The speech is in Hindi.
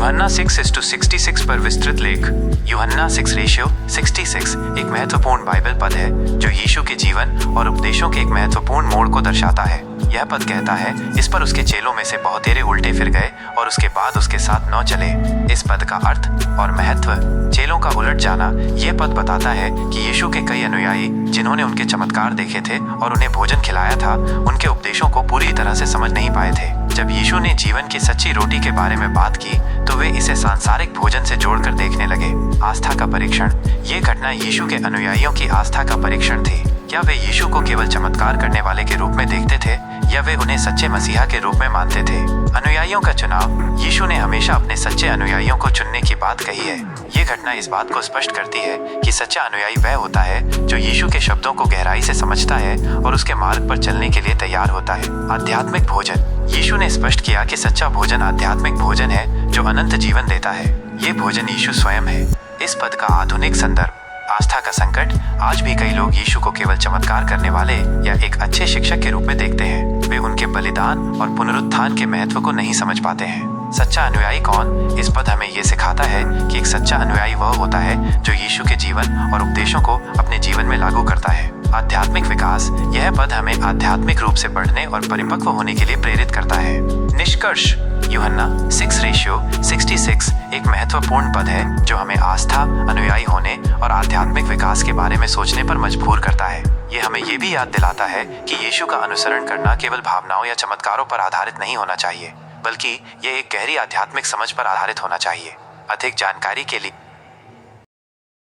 यूहन्ना 6:66 पर विस्तृत लेख। यूहन्ना 6:66 एक महत्वपूर्ण बाइबल पद है जो यीशु के जीवन और उपदेशों के एक महत्वपूर्ण मोड़ को दर्शाता है। यह पद कहता है, इस पर उसके चेलों में से बहुतेरे उल्टे फिर गए और उसके बाद उसके साथ न चले। इस पद का अर्थ और महत्व, चेलों का उलट जाना। यह पद बताता है कि यीशु के कई अनुयायी जिन्होंने उनके चमत्कार देखे थे और उन्हें भोजन खिलाया था, उनके उपदेशों को पूरी तरह से समझ नहीं पाए थे। जब यीशु ने जीवन की सच्ची रोटी के बारे में बात की तो वे इसे सांसारिक भोजन से जोड़कर देखने लगे। आस्था का परीक्षण। ये घटना यीशु के अनुयायियों की आस्था का परीक्षण थी। क्या वे यीशु को केवल चमत्कार करने वाले के रूप में देखते थे या वे उन्हें सच्चे मसीहा के रूप में मानते थे? अनुयायियों का चुनाव। यीशु ने हमेशा अपने सच्चे अनुयायियों को चुनने की बात कही है। ये घटना इस बात को स्पष्ट करती है कि सच्चा अनुयायी वह होता है जो यीशु के शब्दों को गहराई से समझता है और उसके मार्ग पर चलने के लिए तैयार होता है। आध्यात्मिक भोजन। यीशु ने स्पष्ट किया कि सच्चा भोजन आध्यात्मिक भोजन है जो अनंत जीवन देता है। ये भोजन यीशु स्वयं है। इस पद का आधुनिक संदर्भ। आस्था का संकट। आज भी कई लोग यीशु को केवल चमत्कार करने वाले या एक अच्छे शिक्षक के रूप में देखते हैं। वे उनके बलिदान और पुनरुत्थान के महत्व को नहीं समझ पाते हैं। सच्चा अनुयायी कौन? इस पद हमें ये सिखाता है कि एक सच्चा अनुयायी वह होता है जो यीशु के जीवन और उपदेशों को अपने जीवन में लागू करता है। आध्यात्मिक विकास। यह पद हमें आध्यात्मिक रूप से बढ़ने और परिपक्व होने के लिए प्रेरित करता है। निष्कर्ष। यूहन्ना 6:66 एक महत्वपूर्ण पद है जो हमें आस्था, अनुयायी होने और आध्यात्मिक विकास के बारे में सोचने पर मजबूर करता है। ये हमें ये भी याद दिलाता है कि यीशु का अनुसरण करना केवल भावनाओं या चमत्कारों पर आधारित नहीं होना चाहिए, बल्कि ये एक गहरी आध्यात्मिक समझ पर आधारित होना चाहिए। अधिक जानकारी के लिए